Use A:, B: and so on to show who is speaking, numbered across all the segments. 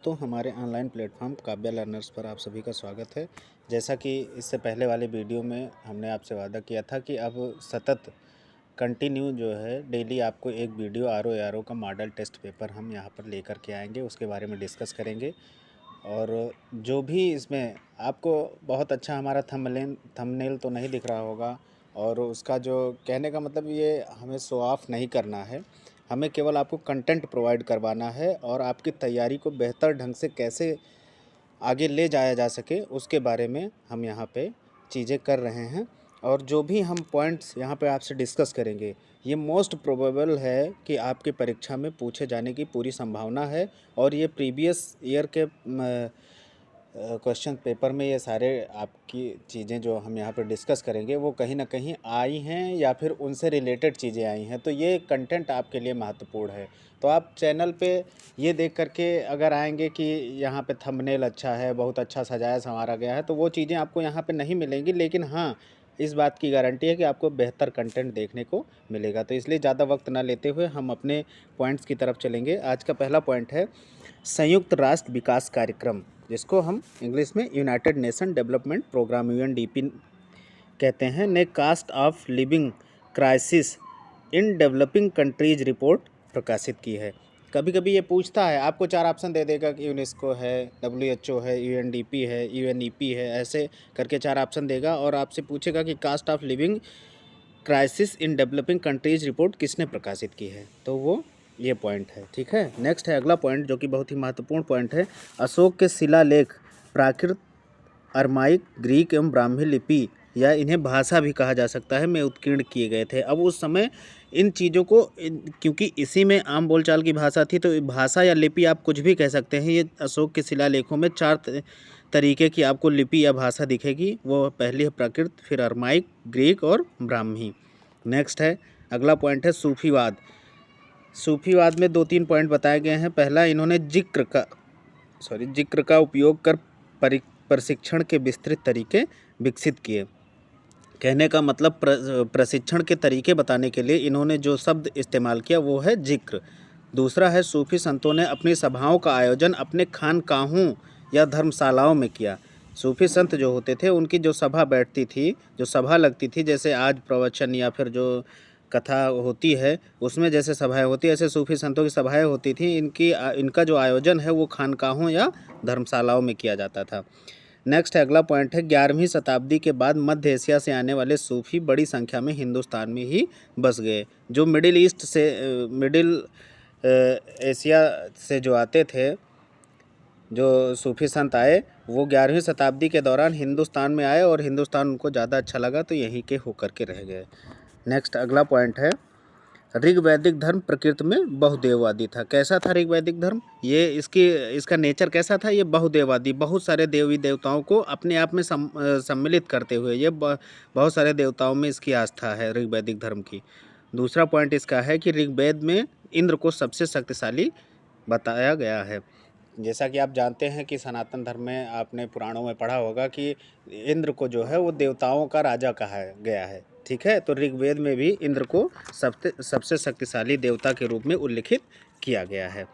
A: तो हमारे online platform Kavya learners पर आप सभी का स्वागत है। जैसा कि इससे पहले वाले वीडियो में हमने आपसे वादा किया था कि अब सतत कंटिन्यू जो है डेली आपको एक वीडियो आर ओ का मॉडल टेस्ट पेपर हम यहाँ पर लेकर के आएंगे, उसके बारे में डिस्कस करेंगे। और जो भी इसमें आपको बहुत अच्छा हमारा थंबनेल तो नहीं दिख रहा होगा, और उसका जो कहने का मतलब ये हमें शो ऑफ नहीं करना है, हमें केवल आपको कंटेंट प्रोवाइड करवाना है और आपकी तैयारी को बेहतर ढंग से कैसे आगे ले जाया जा सके उसके बारे में हम यहाँ पे चीज़ें कर रहे हैं। और जो भी हम पॉइंट्स यहाँ पे आपसे डिस्कस करेंगे, ये मोस्ट प्रोबेबल है कि आपकी परीक्षा में पूछे जाने की पूरी संभावना है। और ये प्रीवियस ईयर के क्वेश्चन पेपर में ये सारे आपकी चीज़ें जो हम यहाँ पे डिस्कस करेंगे वो कहीं ना कहीं आई हैं या फिर उनसे रिलेटेड चीज़ें आई हैं, तो ये कंटेंट आपके लिए महत्वपूर्ण है। तो आप चैनल पे ये देख करके अगर आएंगे कि यहाँ पे थंबनेल अच्छा है, बहुत अच्छा सजाया संवारा गया है, तो वो चीज़ें आपको यहाँ पे नहीं मिलेंगी। लेकिन हाँ, इस बात की गारंटी है कि आपको बेहतर कंटेंट देखने को मिलेगा। तो इसलिए ज़्यादा वक्त ना लेते हुए हम अपने पॉइंट्स की तरफ चलेंगे। आज का पहला पॉइंट है संयुक्त राष्ट्र विकास कार्यक्रम, जिसको हम इंग्लिश में United Nation Development Programme UNDP कहते हैं, ने cost of living crisis in developing countries report प्रकाशित की है। कभी कभी ये पूछता है, आपको 4 ऑप्शन दे देगा कि यूनेस्को है, डब्ल्यूएचओ है, यूएनडीपी है, यूएनईपी है, ऐसे करके 4 ऑप्शन देगा और आपसे पूछेगा कि cost of living crisis in developing countries report किसने प्रकाशित की है, तो वो ये पॉइंट है। ठीक है, नेक्स्ट है अगला पॉइंट जो कि बहुत ही महत्वपूर्ण पॉइंट है। अशोक के शिलालेख प्राकृत, अरमाइक, ग्रीक एवं ब्राह्मी लिपि या इन्हें भाषा भी कहा जा सकता है में उत्कीर्ण किए गए थे। अब उस समय इन चीज़ों को क्योंकि इसी में आम बोलचाल की भाषा थी, तो भाषा या लिपि आप कुछ भी कह सकते हैं। ये अशोक के शिलालेखों में 4 तरीके की आपको लिपि या भाषा दिखेगी। वो पहली है प्राकृत, फिर अरमाइक, ग्रीक और ब्राह्मी। नेक्स्ट है अगला पॉइंट है सूफीवाद। सूफीवाद में 2-3 पॉइंट बताए गए हैं। पहला, इन्होंने जिक्र का उपयोग कर प्रशिक्षण के विस्तृत तरीके विकसित किए। कहने का मतलब प्रशिक्षण के तरीके बताने के लिए इन्होंने जो शब्द इस्तेमाल किया वो है जिक्र। दूसरा है सूफी संतों ने अपनी सभाओं का आयोजन अपने खानकाहों या धर्मशालाओं में किया। सूफी संत जो होते थे उनकी जो सभा बैठती थी, जो सभा लगती थी, जैसे आज प्रवचन या फिर जो कथा होती है उसमें जैसे सभाएं होती है, ऐसे सूफी संतों की सभाएं होती थी। इनका जो आयोजन है वो खानकाहों या धर्मशालाओं में किया जाता था। नेक्स्ट है अगला पॉइंट है 11वीं शताब्दी के बाद मध्य एशिया से आने वाले सूफी बड़ी संख्या में हिंदुस्तान में ही बस गए। जो मिडिल एशिया से जो आते थे, जो सूफी संत आए, वो 11वीं शताब्दी के दौरान हिंदुस्तान में आए और हिंदुस्तान उनको ज़्यादा अच्छा लगा तो यहीं के होकर के रह गए। नेक्स्ट अगला पॉइंट है ऋग वैदिक धर्म प्रकृति में बहुदेववादी था। कैसा था ऋग वैदिक धर्म? ये इसका नेचर कैसा था? ये बहुदेववादी, बहुत सारे देवी देवताओं को अपने आप में सम्मिलित करते हुए ये बहुत सारे देवताओं में इसकी आस्था है ऋग वैदिक धर्म की। दूसरा पॉइंट इसका है कि ऋग्वेद में इंद्र को सबसे शक्तिशाली बताया गया है। जैसा कि आप जानते हैं कि सनातन धर्म में आपने पुराणों में पढ़ा होगा कि इंद्र को जो है वो देवताओं का राजा कहा गया है। ठीक है, तो ऋग्वेद में भी इंद्र को सबसे शक्तिशाली देवता के रूप में उल्लिखित किया गया है।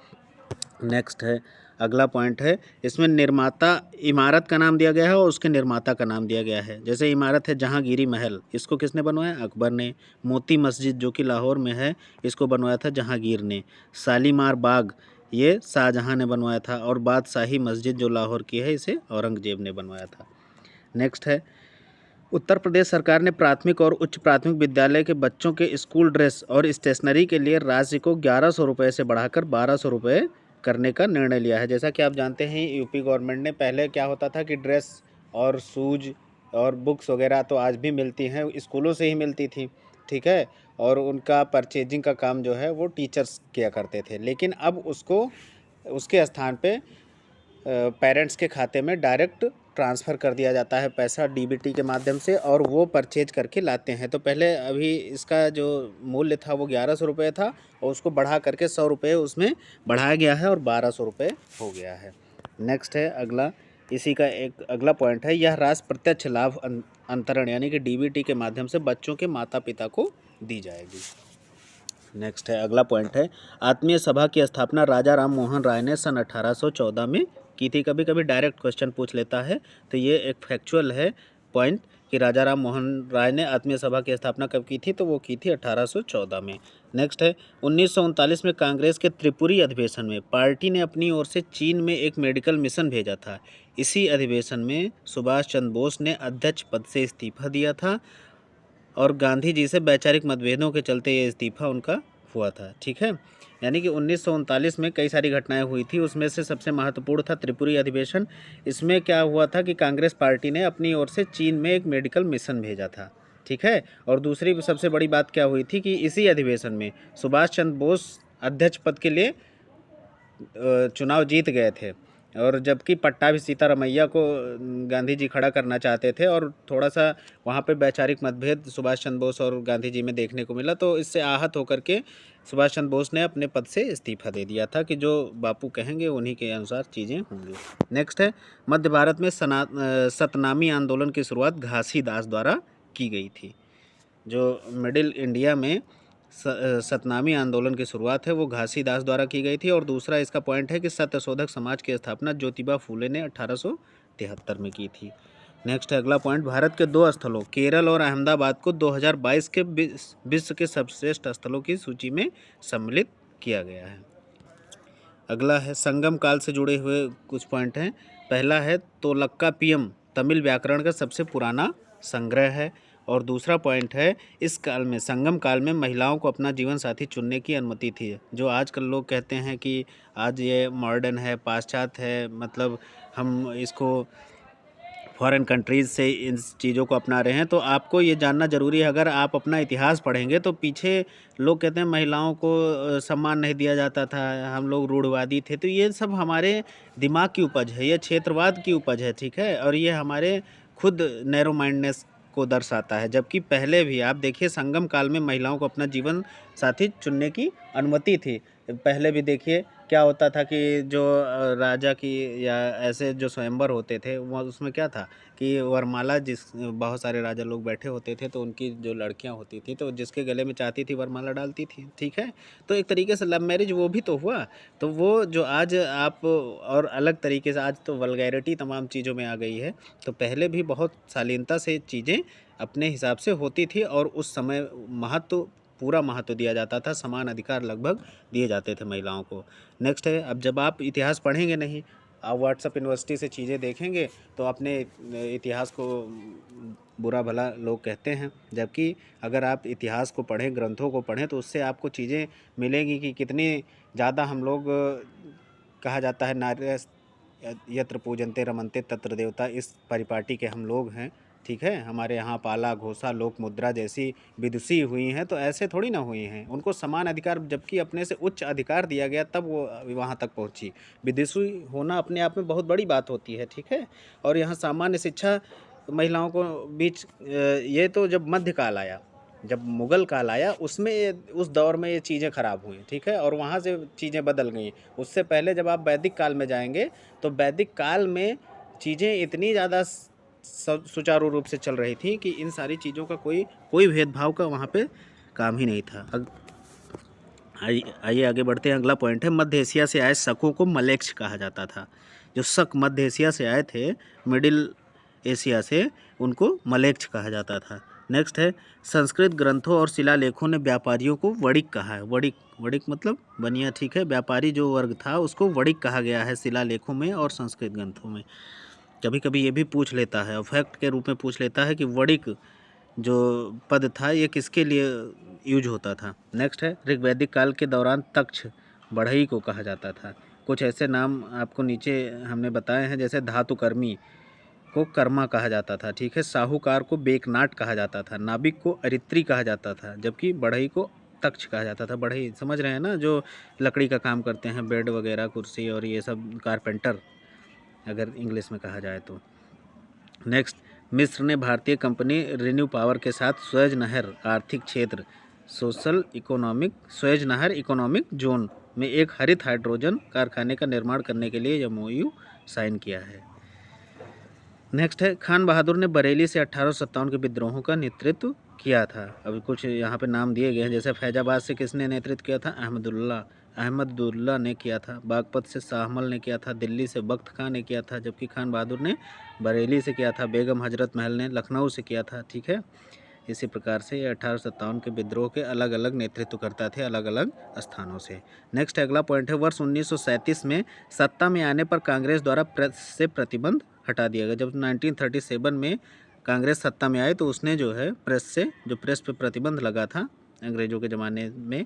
A: नेक्स्ट है अगला पॉइंट है, इसमें निर्माता इमारत का नाम दिया गया है और उसके निर्माता का नाम दिया गया है। जैसे इमारत है जहांगीरी महल, इसको किसने बनवाया? अकबर ने। मोती मस्जिद जो कि लाहौर में है, इसको बनवाया था जहांगीर ने। शालीमार बाग ये शाहजहां ने बनवाया था। और बादशाही मस्जिद जो लाहौर की है, इसे औरंगजेब ने बनवाया था। नेक्स्ट है उत्तर प्रदेश सरकार ने प्राथमिक और उच्च प्राथमिक विद्यालय के बच्चों के स्कूल ड्रेस और स्टेशनरी के लिए राशि को 1100 रुपये से बढ़ाकर 1200 रुपये करने का निर्णय लिया है। जैसा कि आप जानते हैं यूपी गवर्नमेंट ने, पहले क्या होता था कि ड्रेस और शूज और बुक्स वगैरह तो आज भी मिलती हैं, स्कूलों से ही मिलती थी। ठीक है, और उनका परचेजिंग का काम जो है वो टीचर्स किया करते थे। लेकिन अब उसको उसके स्थान पे पेरेंट्स के खाते में डायरेक्ट ट्रांसफ़र कर दिया जाता है पैसा डीबीटी के माध्यम से, और वो परचेज करके लाते हैं। तो पहले अभी इसका जो मूल्य था वो 1100 रुपये था और उसको बढ़ा करके 100 रुपये उसमें बढ़ाया गया है और 1200 रुपये हो गया है। नेक्स्ट है अगला, इसी का एक अगला पॉइंट है, यह राशि प्रत्यक्ष लाभ अंतरण यानी कि डीबीटी के माध्यम से बच्चों के माता पिता को दी जाएगी। नेक्स्ट है, अगला पॉइंट है, आत्मीय सभा की स्थापना राजा राम मोहन राय ने सन 1814 में की थी। कभी कभी डायरेक्ट क्वेश्चन पूछ लेता है, तो ये एक फैक्चुअल है पॉइंट कि राजा राम मोहन राय ने आत्मीय सभा की स्थापना कब की थी, तो वो की थी 1814 में। नेक्स्ट है, 1939 में कांग्रेस के त्रिपुरी अधिवेशन में पार्टी ने अपनी ओर से चीन में एक मेडिकल मिशन भेजा था। इसी अधिवेशन में सुभाष चंद्र बोस ने अध्यक्ष पद से इस्तीफा दिया था और गांधी जी से वैचारिक मतभेदों के चलते ये इस्तीफा उनका हुआ था। ठीक है, यानी कि 1939 में कई सारी घटनाएं हुई थी, उसमें से सबसे महत्वपूर्ण था त्रिपुरी अधिवेशन। इसमें क्या हुआ था कि कांग्रेस पार्टी ने अपनी ओर से चीन में एक मेडिकल मिशन भेजा था। ठीक है, और दूसरी सबसे बड़ी बात क्या हुई थी कि इसी अधिवेशन में सुभाष चंद्र बोस अध्यक्ष पद के लिए चुनाव जीत गए थे, और जबकि पट्टाभी सीतारमैया को गांधी जी खड़ा करना चाहते थे, और थोड़ा सा वहाँ पे वैचारिक मतभेद सुभाष चंद्र बोस और गांधी जी में देखने को मिला, तो इससे आहत होकर के सुभाष चंद्र बोस ने अपने पद से इस्तीफा दे दिया था कि जो बापू कहेंगे उन्हीं के अनुसार चीज़ें होंगी। नेक्स्ट है, मध्य भारत में सतनामी आंदोलन की शुरुआत घासीदास द्वारा की गई थी। जो मिडिल इंडिया में सतनामी आंदोलन की शुरुआत है वो घासीदास द्वारा की गई थी। और दूसरा इसका पॉइंट है कि सत्यशोधक समाज की स्थापना ज्योतिबा फूले ने 1873 में की थी। नेक्स्ट है, अगला पॉइंट, भारत के दो स्थलों केरल और अहमदाबाद को 2022 के विश्व के सर्वश्रेष्ठ स्थलों की सूची में सम्मिलित किया गया है। अगला है, संगम काल से जुड़े हुए कुछ पॉइंट हैं। पहला है, तोलक्कापियम तमिल व्याकरण का सबसे पुराना संग्रह है। और दूसरा पॉइंट है, इस काल में संगम काल में महिलाओं को अपना जीवन साथी चुनने की अनुमति थी। जो आजकल लोग कहते हैं कि आज ये मॉडर्न है, पाश्चात्य है, मतलब हम इसको फॉरेन कंट्रीज़ से इन चीज़ों को अपना रहे हैं, तो आपको ये जानना ज़रूरी है। अगर आप अपना इतिहास पढ़ेंगे तो पीछे लोग कहते हैं महिलाओं को सम्मान नहीं दिया जाता था, हम लोग रूढ़वादी थे, तो ये सब हमारे दिमाग की उपज है, ये क्षेत्रवाद की उपज है। ठीक है, और ये हमारे खुद नैरो माइंडनेस को दर्शाता है। जबकि पहले भी आप देखिए, संगम काल में महिलाओं को अपना जीवन साथी चुनने की अनुमति थी। पहले भी देखिए क्या होता था कि जो राजा की या ऐसे जो स्वयंवर होते थे, वो उसमें क्या था कि वरमाला, जिस बहुत सारे राजा लोग बैठे होते थे, तो उनकी जो लड़कियां होती थी तो जिसके गले में चाहती थी वरमाला डालती थी। ठीक है, तो एक तरीके से लव मैरिज वो भी तो हुआ। तो वो जो आज आप और अलग तरीके से, आज तो वल्गैरिटी तमाम चीज़ों में आ गई है, तो पहले भी बहुत शालीनता से चीज़ें अपने हिसाब से होती थी, और उस समय पूरा महत्व दिया जाता था, समान अधिकार लगभग दिए जाते थे महिलाओं को। नेक्स्ट है, अब जब आप इतिहास पढ़ेंगे नहीं, आप व्हाट्सएप यूनिवर्सिटी से चीज़ें देखेंगे तो अपने इतिहास को बुरा भला लोग कहते हैं, जबकि अगर आप इतिहास को पढ़ें, ग्रंथों को पढ़ें, तो उससे आपको चीज़ें मिलेंगी कि कितनी ज़्यादा हम लोग, कहा जाता है नार्य यत्र पूजन्ते रमन्ते तत्र देवता, इस परिपाटी के हम लोग हैं। ठीक है, हमारे यहाँ पाला घोषा लोक मुद्रा जैसी विदुषी हुई हैं, तो ऐसे थोड़ी ना हुई हैं। उनको समान अधिकार, जबकि अपने से उच्च अधिकार दिया गया, तब वो वहाँ तक पहुँची। विदुषी होना अपने आप में बहुत बड़ी बात होती है। ठीक है, और यहाँ सामान्य शिक्षा महिलाओं को बीच, ये तो जब मध्यकाल आया, जब मुग़ल काल आया, उसमें उस दौर में ये चीज़ें ख़राब हुई। ठीक है, और वहाँ से चीज़ें बदल गई। उससे पहले जब आप वैदिक काल में जाएंगे, तो वैदिक काल में चीज़ें इतनी ज़्यादा सुचारू रूप से चल रही थी कि इन सारी चीज़ों का कोई भेदभाव का वहाँ पे काम ही नहीं था। आइए आगे बढ़ते हैं। अगला पॉइंट है, मध्य एशिया से आए शकों को मलेच्छ कहा जाता था। जो शक मध्य एशिया से आए थे, मिडिल एशिया से, उनको मलेच्छ कहा जाता था। नेक्स्ट है, संस्कृत ग्रंथों और शिलालेखों ने व्यापारियों को वणिक कहा है। वणिक मतलब बनिया। ठीक है, व्यापारी जो वर्ग था उसको वणिक कहा गया है शिलालेखों में और संस्कृत ग्रंथों में। कभी कभी ये भी पूछ लेता है, फैक्ट के रूप में पूछ लेता है कि वणिक जो पद था ये किसके लिए यूज होता था। नेक्स्ट है, ऋग्वैदिक काल के दौरान तक्ष बढ़ई को कहा जाता था। कुछ ऐसे नाम आपको नीचे हमने बताए हैं, जैसे धातुकर्मी को कर्मा कहा जाता था। ठीक है, साहूकार को बेकनाट कहा जाता था, नाबिक को अरित्री कहा जाता था, जबकि बढ़ई को तक्ष कहा जाता था। बढ़ई समझ रहे हैं ना, जो लकड़ी का काम करते हैं, बेड वगैरह, कुर्सी और ये सब, कारपेंटर अगर इंग्लिश में कहा जाए तो। नेक्स्ट, मिस्र ने भारतीय कंपनी रिन्यू पावर के साथ स्वेज नहर आर्थिक क्षेत्र स्वेज नहर इकोनॉमिक जोन में एक हरित हाइड्रोजन कारखाने का निर्माण करने के लिए MOU साइन किया है। नेक्स्ट है, खान बहादुर ने बरेली से 1857 के विद्रोहों का नेतृत्व किया था। अभी कुछ यहाँ पे नाम दिए गए हैं, जैसे फैजाबाद से किसने नेतृत्व किया था? अहमदुल्ला ने किया था। बागपत से शाहमल ने किया था। दिल्ली से बख्त खां ने किया था, जबकि खान बहादुर ने बरेली से किया था। बेगम हजरत महल ने लखनऊ से किया था। ठीक है, इसी प्रकार से ये 1857 के विद्रोह के अलग अलग नेतृत्व करता थे अलग अलग स्थानों से। नेक्स्ट अगला पॉइंट है, वर्ष 1937 में सत्ता में आने पर कांग्रेस द्वारा प्रेस से प्रतिबंध हटा दिया गया। जब 1937 में कांग्रेस सत्ता में आई तो उसने जो है प्रेस पे प्रतिबंध लगा था अंग्रेज़ों के ज़माने में।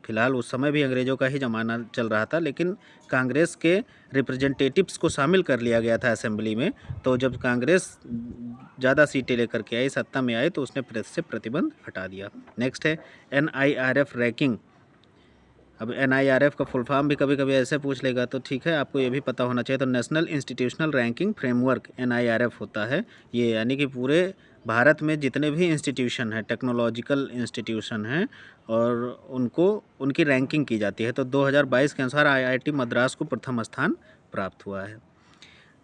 A: फिलहाल उस समय भी अंग्रेज़ों का ही ज़माना चल रहा था, लेकिन कांग्रेस के रिप्रेजेंटेटिव्स को शामिल कर लिया गया था असेंबली में। तो जब कांग्रेस ज़्यादा सीटें लेकर के आई, सत्ता में आई, तो उसने प्रेस से प्रतिबंध हटा दिया। नेक्स्ट है NIRF रैंकिंग। अब NIRF का फुल फॉर्म भी कभी कभी ऐसे पूछ लेगा, तो ठीक है, आपको ये भी पता होना चाहिए। तो national institutional ranking framework NIRF होता है ये, यानी कि पूरे भारत में जितने भी इंस्टीट्यूशन हैं, टेक्नोलॉजिकल इंस्टीट्यूशन हैं, और उनको उनकी रैंकिंग की जाती है। तो 2022 के अनुसार IIT मद्रास को प्रथम स्थान प्राप्त हुआ है।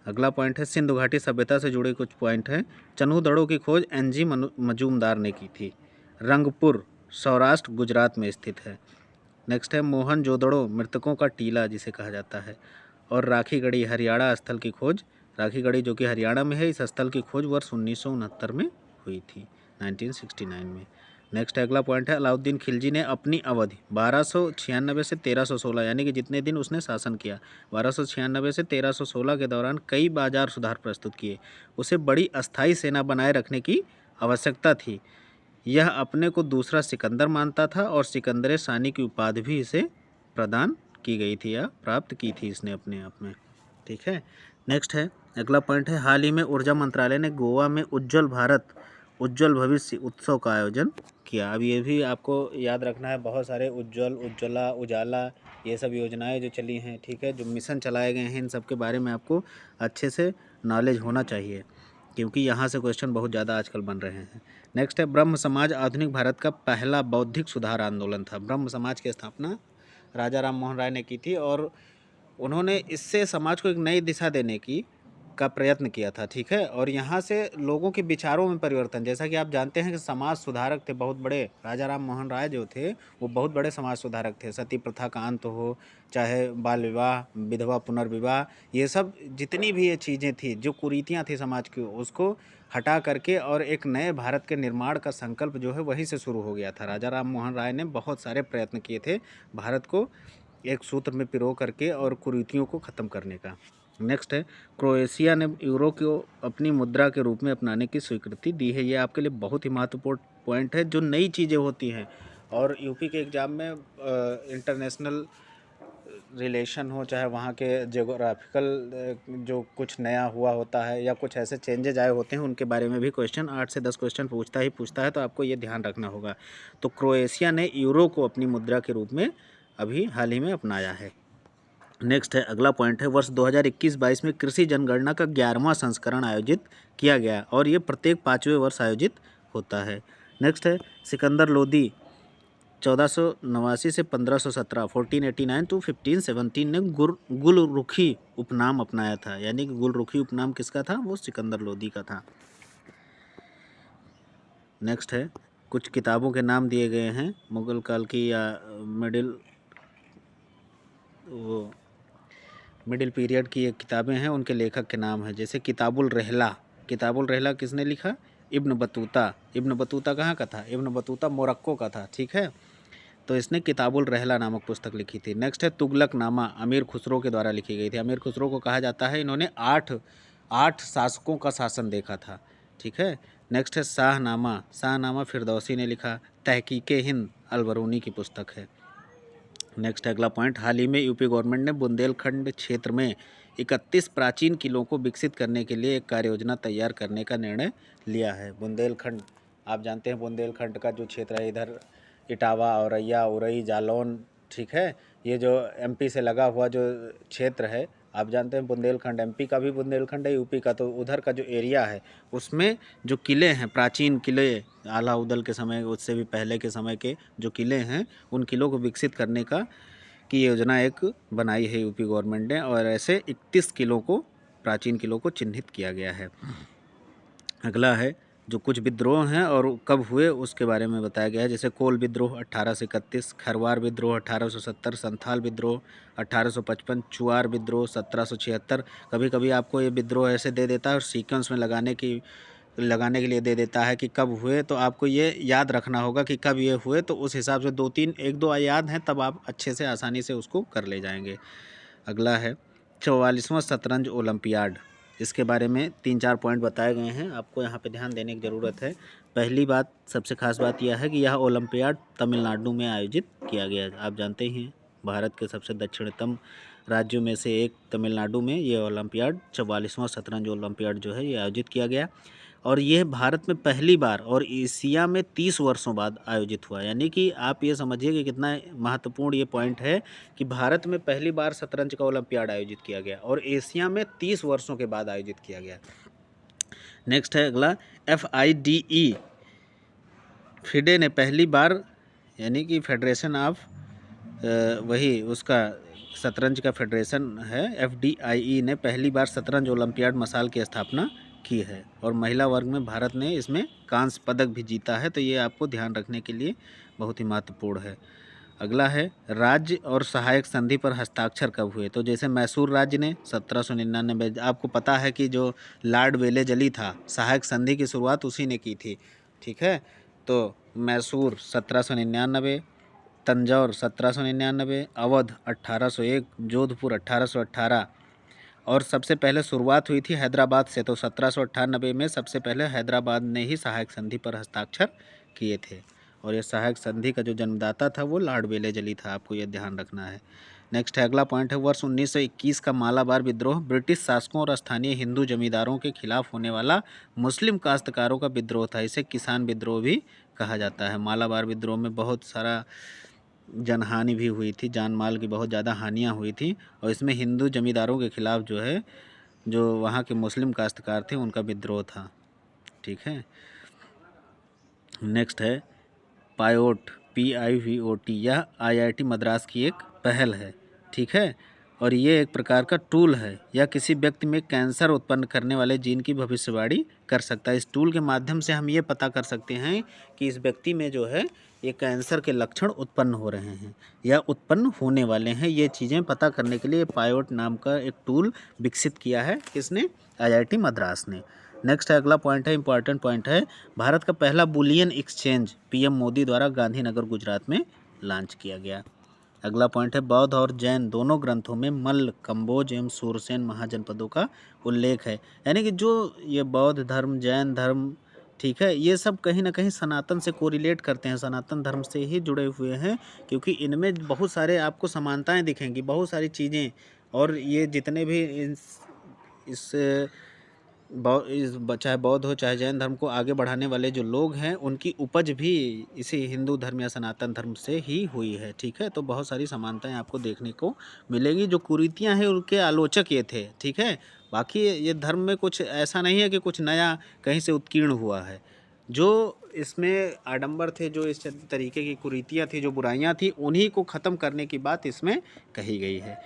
A: अगला पॉइंट है, सिंधु घाटी सभ्यता से जुड़े कुछ पॉइंट हैं। चन्हू की खोज NG मजूमदार ने की थी। रंगपुर सौराष्ट्र गुजरात में स्थित है। नेक्स्ट है, मोहनजोदड़ो मृतकों का टीला जिसे कहा जाता है। और राखीगढ़ी हरियाणा स्थल की खोज, राखीगढ़ी जो कि हरियाणा में है, इस स्थल की खोज वर्ष 1969 में हुई थी, 1969 में। नेक्स्ट अगला पॉइंट है, अलाउद्दीन खिलजी ने अपनी अवधि 1296 से 1316, यानी कि जितने दिन उसने शासन किया, 1296 से 1316 के दौरान कई बाजार सुधार प्रस्तुत किए। उसे बड़ी अस्थायी सेना बनाए रखने की आवश्यकता थी। यह अपने को दूसरा सिकंदर मानता था और सिकंदर सानी की उपाधि भी इसे प्रदान की गई थी या प्राप्त की थी इसने अपने आप में। ठीक है, नेक्स्ट है अगला पॉइंट है, हाल ही में ऊर्जा मंत्रालय ने गोवा में उज्जवल भारत उज्जवल भविष्य उत्सव का आयोजन किया। अब ये भी आपको याद रखना है, बहुत सारे उज्जवल, उज्ज्वला, उजाला, ये सब योजनाएं जो चली हैं, ठीक है, जो मिशन चलाए गए हैं, इन सब के बारे में आपको अच्छे से नॉलेज होना चाहिए, क्योंकि यहाँ से क्वेश्चन बहुत ज़्यादा आजकल बन रहे हैं। नेक्स्ट है, ब्रह्म समाज आधुनिक भारत का पहला बौद्धिक सुधार आंदोलन था। ब्रह्म समाज की स्थापना राजा राम मोहन राय ने की थी, और उन्होंने इससे समाज को एक नई दिशा देने का प्रयत्न किया था। ठीक है, और यहाँ से लोगों के विचारों में परिवर्तन, जैसा कि आप जानते हैं कि समाज सुधारक थे बहुत बड़े, राजा राम मोहन राय जो थे वो बहुत बड़े समाज सुधारक थे। सती प्रथा का अंत हो, चाहे बाल विवाह, विधवा पुनर्विवाह, ये सब जितनी भी ये चीज़ें थी, जो कुरीतियाँ थी समाज की, उसको हटा करके और एक नए भारत के निर्माण का संकल्प जो है वहीं से शुरू हो गया था। राजा राम मोहन राय ने बहुत सारे प्रयत्न किए थे भारत को एक सूत्र में पिरो करके और कुरीतियों को ख़त्म करने का। नेक्स्ट है, क्रोएशिया ने यूरो को अपनी मुद्रा के रूप में अपनाने की स्वीकृति दी है। ये आपके लिए बहुत ही महत्वपूर्ण पॉइंट है। जो नई चीज़ें होती हैं, और यूपी के एग्ज़ाम में इंटरनेशनल रिलेशन हो, चाहे वहाँ के जियोग्राफिकल जो कुछ नया हुआ होता है या कुछ ऐसे चेंजेज आए होते हैं, उनके बारे में भी क्वेश्चन 8 से 10 क्वेश्चन पूछता है, तो आपको ये ध्यान रखना होगा। तो क्रोएशिया ने यूरो को अपनी मुद्रा के रूप में अभी हाल ही में अपनाया है। नेक्स्ट है अगला पॉइंट है, वर्ष 2021-22 में कृषि जनगणना का 11वां संस्करण आयोजित किया गया, और ये प्रत्येक 5वें वर्ष आयोजित होता है। नेक्स्ट है, सिकंदर लोदी 1489 से 1517, 1489 टू 1517 ने गुलरुखी उपनाम अपनाया था, यानी कि गुलरुखी उपनाम किसका था? वो सिकंदर लोदी का था। नेक्स्ट है, कुछ किताबों के नाम दिए गए हैं, मुगल काल की या मिडिल पीरियड की ये किताबें हैं, उनके लेखक के नाम हैं। जैसे किताबुल रहला किसने लिखा? इब्न बतूता कहाँ का था? इब्न बतूता मोरक्को का था। ठीक है, तो इसने किताबुल रहला नामक पुस्तक लिखी थी। नेक्स्ट है, तुगलकनामा अमीर खुसरो के द्वारा लिखी गई थी। अमीर खुसरो को कहा जाता है इन्होंने आठ शासकों का शासन देखा था। ठीक है, नेक्स्ट है, शाहनामा फिरदौसी ने लिखा। तहकीके हिंद अलबरूनी की पुस्तक है। नेक्स्ट अगला पॉइंट, हाल ही में यूपी गवर्नमेंट ने बुंदेलखंड क्षेत्र में 31 प्राचीन किलों को विकसित करने के लिए एक कार्य योजना तैयार करने का निर्णय लिया है। बुंदेलखंड, आप जानते हैं बुंदेलखंड का जो क्षेत्र है, इधर इटावा, औरैया, उरई, जालौन, ठीक है, ये जो MP से लगा हुआ जो क्षेत्र है, आप जानते हैं बुंदेलखंड, MP का भी बुंदेलखंड है, यूपी का, तो उधर का जो एरिया है उसमें जो किले हैं, प्राचीन किले, आला उदल के समय, उससे भी पहले के समय के जो किले हैं, उन किलों को विकसित करने की योजना एक बनाई है यूपी गवर्नमेंट ने, और ऐसे 31 किलों को, प्राचीन किलों को चिन्हित किया गया है। अगला है, जो कुछ विद्रोह हैं और कब हुए उसके बारे में बताया गया है। जैसे कोल विद्रोह 1831, खरवार विद्रोह 1870, संथाल विद्रोह 1855, चुआर विद्रोह 1776। कभी कभी आपको ये विद्रोह ऐसे दे देता है और सीक्वेंस में लगाने के लिए दे देता है कि कब हुए, तो आपको ये याद रखना होगा कि कब ये हुए, तो उस हिसाब से 2-3 1-2 याद हैं तब आप अच्छे से आसानी से उसको कर ले जाएंगे। अगला है 44वां शतरंज ओलंपियाड। इसके बारे में 3-4 पॉइंट बताए गए हैं, आपको यहाँ पे ध्यान देने की ज़रूरत है। पहली बात, सबसे खास बात यह है कि यह ओलंपियाड तमिलनाडु में आयोजित किया गया है। आप जानते ही हैं भारत के सबसे दक्षिणतम राज्यों में से एक तमिलनाडु में ये ओलंपियाड 44वां शतरंज ओलंपियाड जो है ये आयोजित किया गया। और ये भारत में पहली बार और एशिया में 30 वर्षों बाद आयोजित हुआ। यानी कि आप ये समझिए कि कितना महत्वपूर्ण ये पॉइंट है कि भारत में पहली बार शतरंज का ओलंपियाड आयोजित किया गया और एशिया में 30 वर्षों के बाद आयोजित किया गया। नेक्स्ट है अगला FIDE। फिडे ने पहली बार, यानी कि फेडरेशन ऑफ वही उसका शतरंज का फेडरेशन है FDIE ने पहली बार शतरंज ओलंपियाड मसाल की स्थापना की है। और महिला वर्ग में भारत ने इसमें कांस्य पदक भी जीता है, तो ये आपको ध्यान रखने के लिए बहुत ही महत्वपूर्ण है। अगला है राज्य और सहायक संधि पर हस्ताक्षर कब हुए। तो जैसे मैसूर राज्य ने 1799, आपको पता है कि जो लॉर्ड वेले जली था, सहायक संधि की शुरुआत उसी ने की थी, ठीक है। तो मैसूर 1799, तंजौर 1799, अवध 1801, जोधपुर 1818 और सबसे पहले शुरुआत हुई थी हैदराबाद से। तो 1798 में सबसे पहले हैदराबाद ने ही सहायक संधि पर हस्ताक्षर किए थे। और ये सहायक संधि का जो जन्मदाता था वो लॉर्ड वेले जली था, आपको ये ध्यान रखना है। नेक्स्ट है अगला पॉइंट है वर्ष 1921 का मालाबार विद्रोह ब्रिटिश शासकों और स्थानीय हिंदू जमींदारों के खिलाफ होने वाला मुस्लिम काश्तकारों का विद्रोह था। इसे किसान विद्रोह भी कहा जाता है। मालाबार विद्रोह में बहुत सारा जनहानि भी हुई थी, जान माल की बहुत ज़्यादा हानियाँ हुई थी और इसमें हिंदू जमींदारों के खिलाफ जो है, जो वहाँ के मुस्लिम काश्तकार थे उनका विद्रोह था, ठीक है। नेक्स्ट है पायोट PIVOT। यह IIT मद्रास की एक पहल है, ठीक है। और ये एक प्रकार का टूल है। यह किसी व्यक्ति में कैंसर उत्पन्न करने वाले जीन की भविष्यवाणी कर सकता है। इस टूल के माध्यम से हम ये पता कर सकते हैं कि इस व्यक्ति में जो है ये कैंसर के लक्षण उत्पन्न हो रहे हैं या उत्पन्न होने वाले हैं। ये चीज़ें पता करने के लिए पायोट नाम का एक टूल विकसित किया है, किसने? IIT मद्रास ने। नेक्स्ट है अगला पॉइंट है, इंपॉर्टेंट पॉइंट है, भारत का पहला बुलियन एक्सचेंज PM मोदी द्वारा गांधीनगर गुजरात में लॉन्च किया गया। अगला पॉइंट है बौद्ध और जैन दोनों ग्रंथों में मल्ल, कंबोज एवं सूरसेन महाजनपदों का उल्लेख है। यानी कि जो ये बौद्ध धर्म, जैन धर्म, ठीक है, ये सब कहीं ना कहीं सनातन से कोरिलेट करते हैं, सनातन धर्म से ही जुड़े हुए हैं, क्योंकि इनमें बहुत सारे आपको समानताएं दिखेंगी, बहुत सारी चीज़ें। और ये जितने भी इस चाहे बौद्ध हो चाहे जैन धर्म को आगे बढ़ाने वाले जो लोग हैं उनकी उपज भी इसी हिंदू धर्म या सनातन धर्म से ही हुई है, ठीक है। तो बहुत सारी समानताएं आपको देखने को मिलेगी। जो कुरीतियां हैं उनके आलोचक ये थे, ठीक है। बाकी ये धर्म में कुछ ऐसा नहीं है कि कुछ नया कहीं से उत्कीर्ण हुआ है। जो इसमें आडंबर थे, जो इस तरीके की कुरीतियाँ थी, जो बुराइयाँ थी, उन्हीं को ख़त्म करने की बात इसमें कही गई है।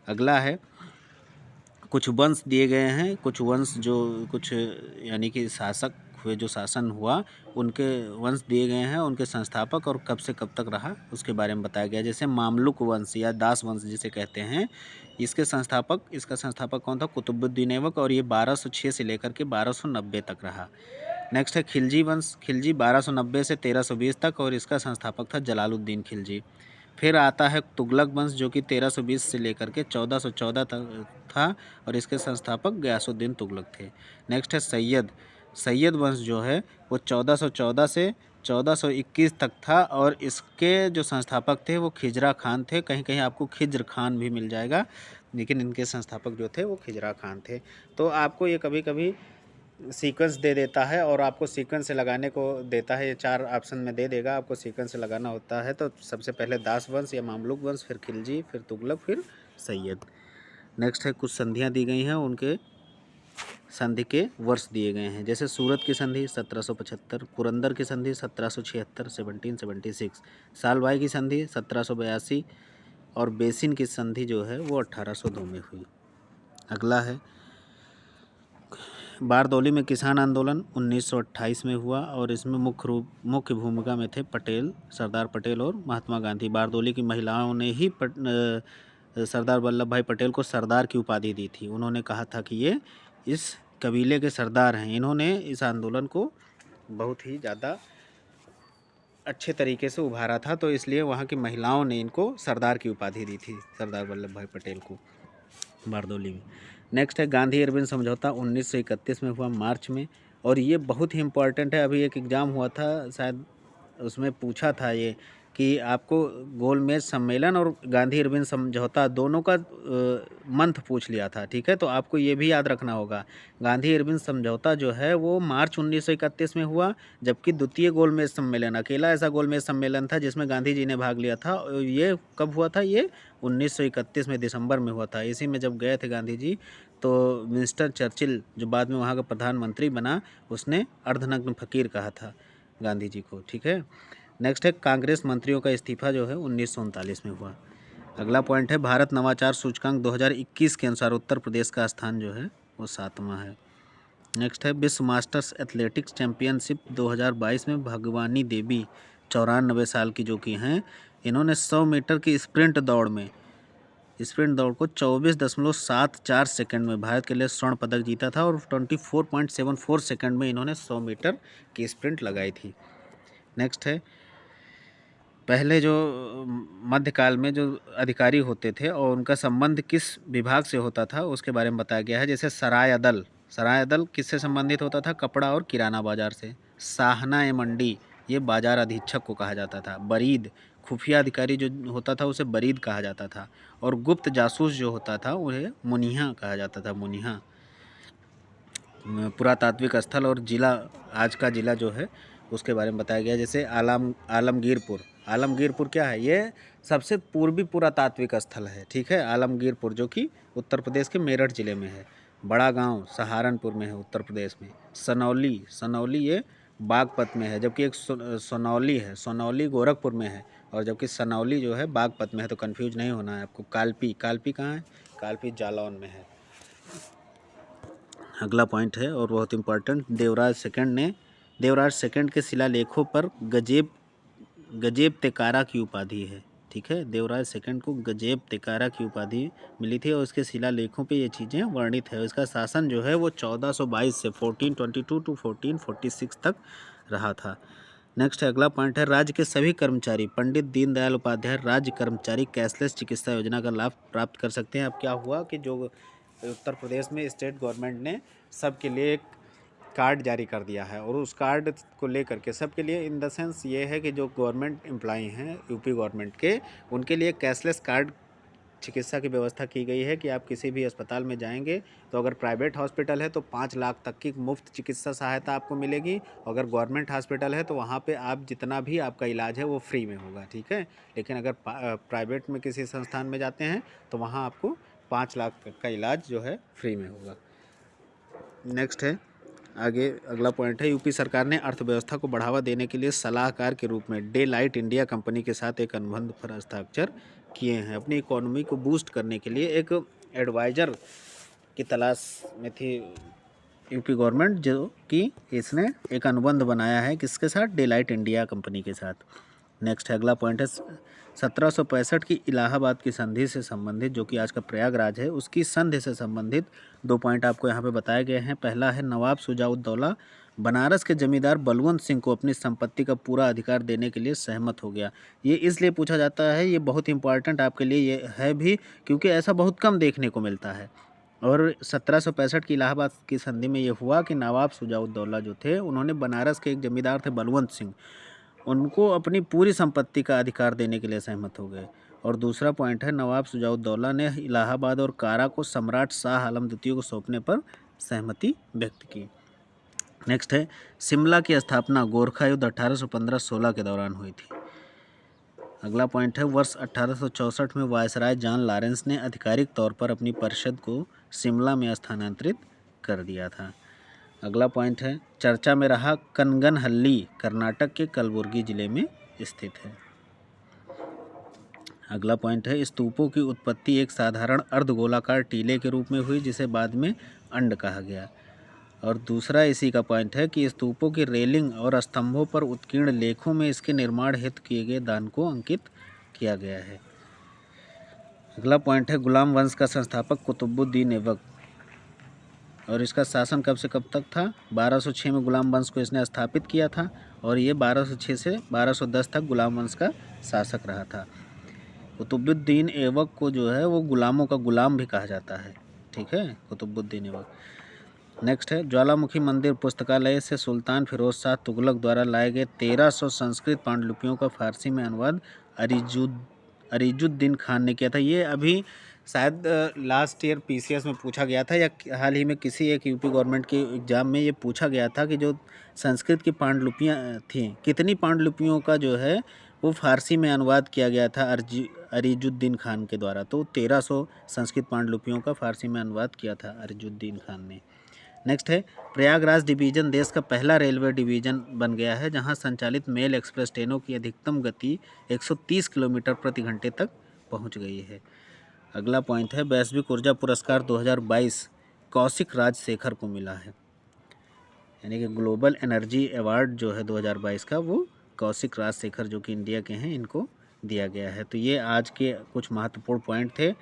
A: अगला है कुछ वंश दिए गए हैं, कुछ वंश जो कुछ यानी कि शासक हुए, जो शासन हुआ उनके वंश दिए गए हैं, उनके संस्थापक और कब से कब तक रहा उसके बारे में बताया गया। जैसे मामलुक वंश या दास वंश जिसे कहते हैं, इसका संस्थापक कौन था? कुतुबुद्दीन ऐबक। और ये 1206 से लेकर के 1290 तक रहा। नेक्स्ट है खिलजी वंश। खिलजी 1290 से 1320 तक और इसका संस्थापक था जलालुद्दीन खिलजी। फिर आता है तुगलक वंश जो कि 1320 से लेकर के 1414 तक था और इसके संस्थापक गयासुद्दीन तुगलक थे। नेक्स्ट है सैयद वंश जो है वो 1414 से 1421 तक था और इसके जो संस्थापक थे वो खिजरा खान थे। कहीं कहीं आपको खिज्र खान भी मिल जाएगा, लेकिन इनके संस्थापक जो थे वो खिजरा खान थे। तो आपको ये कभी कभी सीक्वेंस दे देता है और आपको सीक्वेंस से लगाने को देता है, ये 4 ऑप्शन में दे देगा, आपको सीक्वेंस से लगाना होता है। तो सबसे पहले दास वंश या मामलुक वंश, फिर खिलजी, फिर तुगलक, फिर सैयद। नेक्स्ट है कुछ संधियां दी गई हैं, उनके संधि के वर्ष दिए गए हैं। जैसे सूरत की संधि 1775, पुरंदर की संधि 1776 1776, सालबाई की संधि 1782 और बेसिन की संधि जो है वो 1802 में हुई। अगला है बारदौली में किसान आंदोलन 1928 में हुआ और इसमें मुख्य भूमिका में थे पटेल, सरदार पटेल और महात्मा गांधी। बारदौली की महिलाओं ने ही सरदार वल्लभ भाई पटेल को सरदार की उपाधि दी थी। उन्होंने कहा था कि ये इस कबीले के सरदार हैं। इन्होंने इस आंदोलन को बहुत ही ज़्यादा अच्छे तरीके से उभारा था, तो इसलिए वहाँ की महिलाओं ने इनको सरदार की उपाधि दी थी, सरदार वल्लभ भाई पटेल को, बारदौली में। नेक्स्ट है गांधी अरविंद समझौता 1931 में हुआ मार्च में, और ये बहुत ही इम्पोर्टेंट है। अभी एक एग्ज़ाम हुआ था, शायद उसमें पूछा था ये कि आपको गोलमेज सम्मेलन और गांधी अरविंद समझौता दोनों का मंथ पूछ लिया था, ठीक है। तो आपको ये भी याद रखना होगा, गांधी अरविंद समझौता जो है वो मार्च 1931 में हुआ, जबकि द्वितीय गोलमेज सम्मेलन अकेला ऐसा गोलमेज सम्मेलन था जिसमें गांधी जी ने भाग लिया था। ये कब हुआ था? ये 1931 में दिसंबर में हुआ था। इसी में जब गए थे गांधी जी, तो विंस्टन चर्चिल जो बाद में वहाँ का प्रधानमंत्री बना, उसने अर्धनग्न फकीर कहा था गांधी जी को, ठीक है। नेक्स्ट है कांग्रेस मंत्रियों का इस्तीफा जो है 1939 में हुआ। अगला पॉइंट है भारत नवाचार सूचकांक 2021 के अनुसार उत्तर प्रदेश का स्थान जो है वो 7वां है। नेक्स्ट है विश्व मास्टर्स एथलेटिक्स चैंपियनशिप 2022 में भगवानी देवी 94 साल की जो कि हैं, इन्होंने 100 मीटर की स्प्रिंट दौड़ को 24.74 सेकंड में भारत के लिए स्वर्ण पदक जीता था, और 24.74 सेकंड में इन्होंने 100 मीटर की स्प्रिंट लगाई थी। नेक्स्ट है पहले जो मध्यकाल में जो अधिकारी होते थे और उनका संबंध किस विभाग से होता था उसके बारे में बताया गया है। जैसे सराय अदल किससे संबंधित होता था? कपड़ा और किराना बाजार से। साहना ए मंडी, ये बाजार अधीक्षक को कहा जाता था। बरीद, खुफिया अधिकारी जो होता था उसे बरीद कहा जाता था, और गुप्त जासूस जो होता था उन्हें मुनिहा कहा जाता था, मुनिहा। पुरातात्विक स्थल और जिला, आज का जिला जो है उसके बारे में बताया गया। जैसे आलमगीरपुर क्या है? ये सबसे पूर्वी पुरातात्विक स्थल है, ठीक है, आलमगीरपुर, जो कि उत्तर प्रदेश के मेरठ ज़िले में है। बड़ा गांव सहारनपुर में है, उत्तर प्रदेश में। सनौली ये बागपत में है, जबकि एक सोनौली गोरखपुर में है, और जबकि सनौली जो है बागपत में है, तो कंफ्यूज नहीं होना है आपको। कालपी कहाँ है? कालपी जालौन में है। अगला पॉइंट है और बहुत इंपॉर्टेंट, देवराज सेकंड के शिलालेखों पर गजेब तेकारा की उपाधि है, ठीक है। देवराज सेकंड को गजेब तेकारा की उपाधि मिली थी, और उसके शिलालेखों पे ये चीज़ें वर्णित है। इसका शासन जो है वो 1422 से 1422 टू 1446 तक रहा था। नेक्स्ट अगला पॉइंट है राज्य के सभी कर्मचारी पंडित दीनदयाल उपाध्याय राज्य कर्मचारी कैशलेस चिकित्सा योजना का लाभ प्राप्त कर सकते हैं। अब क्या हुआ कि जो उत्तर प्रदेश में स्टेट गवर्नमेंट ने सबके लिए एक कार्ड जारी कर दिया है, और उस कार्ड को लेकर के सबके लिए, इन द सेंस ये है कि जो गवर्नमेंट एम्प्लॉई हैं यूपी गवर्नमेंट के, उनके लिए कैशलेस कार्ड चिकित्सा की व्यवस्था की गई है कि आप किसी भी अस्पताल में जाएंगे तो अगर प्राइवेट हॉस्पिटल है तो 5 लाख तक की मुफ्त चिकित्सा सहायता आपको मिलेगी। अगर गवर्नमेंट हॉस्पिटल है तो वहाँ पे आप जितना भी आपका इलाज है वो फ्री में होगा, ठीक है। लेकिन अगर प्राइवेट में किसी संस्थान में जाते हैं तो वहाँ आपको 5 लाख तक का इलाज जो है फ्री में होगा। नेक्स्ट है आगे अगला पॉइंट है यूपी सरकार ने अर्थव्यवस्था को बढ़ावा देने के लिए सलाहकार के रूप में डे लाइट इंडिया कंपनी के साथ एक अनुबंध पर हस्ताक्षर किए हैं। अपनी इकोनॉमी को बूस्ट करने के लिए एक एडवाइज़र की तलाश में थी यूपी गवर्नमेंट, जो कि इसने एक अनुबंध बनाया है किसके साथ? डे लाइट इंडिया कंपनी के साथ। नेक्स्ट अगला पॉइंट है 1765 की इलाहाबाद की संधि से संबंधित, जो कि आज का प्रयागराज है, उसकी संधि से संबंधित 2 पॉइंट आपको यहाँ पे बताए गए हैं। पहला है नवाब शुजाउद्दौला बनारस के जमींदार बलवंत सिंह को अपनी संपत्ति का पूरा अधिकार देने के लिए सहमत हो गया। ये इसलिए पूछा जाता है, ये बहुत इंपॉर्टेंट आपके लिए ये है भी, क्योंकि ऐसा बहुत कम देखने को मिलता है। और 1765 की इलाहाबाद की संधि में ये हुआ कि नवाब शुजाउद्दौला जो थे, उन्होंने बनारस के एक जमींदार थे बलवंत सिंह, उनको अपनी पूरी संपत्ति का अधिकार देने के लिए सहमत हो गए। और दूसरा पॉइंट है नवाब शुजाउद्दौला ने इलाहाबाद और कारा को सम्राट शाह आलम द्वितीय को सौंपने पर सहमति व्यक्त की। नेक्स्ट है शिमला की स्थापना गोरखा युद्ध 1815-16 के दौरान हुई थी। अगला पॉइंट है वर्ष 1864 में वायसराय जॉन लॉरेंस ने आधिकारिक तौर पर अपनी परिषद को शिमला में स्थानांतरित कर दिया था। अगला पॉइंट है चर्चा में रहा कनगनहल्ली कर्नाटक के कलबुर्गी जिले में स्थित है। अगला पॉइंट है स्तूपों की उत्पत्ति एक साधारण अर्धगोलाकार टीले के रूप में हुई, जिसे बाद में अंड कहा गया। और दूसरा इसी का पॉइंट है कि स्तूपों की रेलिंग और स्तंभों पर उत्कीर्ण लेखों में इसके निर्माण हेतु किए गए दान को अंकित किया गया है। अगला पॉइंट है गुलाम वंश का संस्थापक कुतुबुद्दीन ऐबक, और इसका शासन कब से कब तक था? 1206 में गुलाम वंश को इसने स्थापित किया था और ये 1206 से 1210 तक गुलाम वंश का शासक रहा था। कुतुबुद्दीन ऐबक को जो है वो गुलामों का गुलाम भी कहा जाता है। ठीक है, कुतुबुद्दीन ऐबक। नेक्स्ट है ज्वालामुखी मंदिर पुस्तकालय से सुल्तान फिरोज शाह तुगलक द्वारा लाए गए 1300 संस्कृत पांडुलिपियों का फारसी में अनुवाद अरीजुद्दीन खान ने किया था। ये अभी शायद लास्ट ईयर पीसीएस में पूछा गया था या हाल ही में किसी एक यूपी गवर्नमेंट के एग्ज़ाम में ये पूछा गया था कि जो संस्कृत की पांडुलिपियाँ थीं, कितनी पांडुलिपियों का जो है वो फारसी में अनुवाद किया गया था अरीजुद्दीन खान के द्वारा। तो 1300 संस्कृत पांडुलिपियों का फारसी में अनुवाद किया था अरीजुद्दीन खान ने। नेक्स्ट है प्रयागराज डिवीज़न देश का पहला रेलवे डिवीज़न बन गया है जहां संचालित मेल एक्सप्रेस ट्रेनों की अधिकतम गति 130 किलोमीटर प्रति घंटे तक पहुंच गई है। अगला पॉइंट है वैश्विक ऊर्जा पुरस्कार 2022 कौशिक राजशेखर को मिला है, यानी कि ग्लोबल एनर्जी अवार्ड जो है 2022 का वो कौशिक राजशेखर जो कि इंडिया के हैं इनको दिया गया है। तो ये आज के कुछ महत्वपूर्ण पॉइंट थे।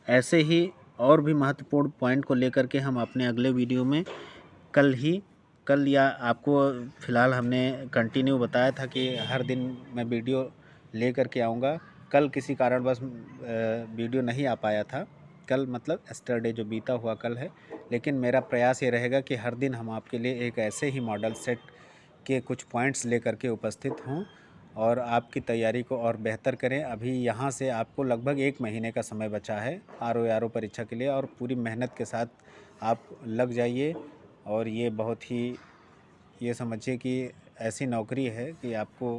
A: ऐसे ही और भी महत्वपूर्ण पॉइंट को लेकर के हम अपने अगले वीडियो में कल या आपको फ़िलहाल हमने कंटिन्यू बताया था कि हर दिन मैं वीडियो ले कर के आऊँगा। कल किसी कारणवश वीडियो नहीं आ पाया था, कल मतलब यस्टरडे जो बीता हुआ कल है, लेकिन मेरा प्रयास ये रहेगा कि हर दिन हम आपके लिए एक ऐसे ही मॉडल सेट के कुछ पॉइंट्स लेकर के उपस्थित हों और आपकी तैयारी को और बेहतर करें। अभी यहाँ से आपको लगभग 1 महीने का समय बचा है आरओ परीक्षा के लिए और पूरी मेहनत के साथ आप लग जाइए। और ये बहुत ही ये समझिए कि ऐसी नौकरी है कि आपको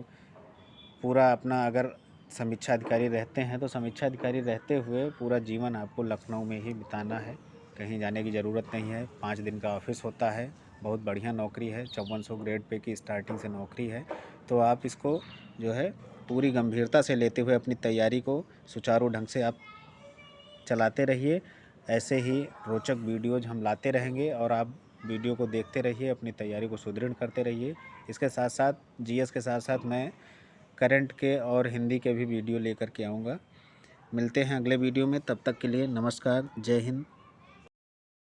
A: पूरा अपना अगर समीक्षा अधिकारी रहते हैं तो समीक्षा अधिकारी रहते हुए पूरा जीवन आपको लखनऊ में ही बिताना है, कहीं जाने की ज़रूरत नहीं है। 5 दिन का ऑफिस होता है, बहुत बढ़िया नौकरी है, 5400 ग्रेड पे की स्टार्टिंग से नौकरी है। तो आप इसको जो है पूरी गंभीरता से लेते हुए अपनी तैयारी को सुचारू ढंग से आप चलाते रहिए। ऐसे ही रोचक वीडियोज़ हम लाते रहेंगे और आप वीडियो को देखते रहिए, अपनी तैयारी को सुदृढ़ करते रहिए। इसके साथ साथ जीएस के साथ साथ मैं करंट के और हिंदी के भी वीडियो लेकर के आऊँगा। मिलते हैं अगले वीडियो में, तब तक के लिए नमस्कार, जय हिंद।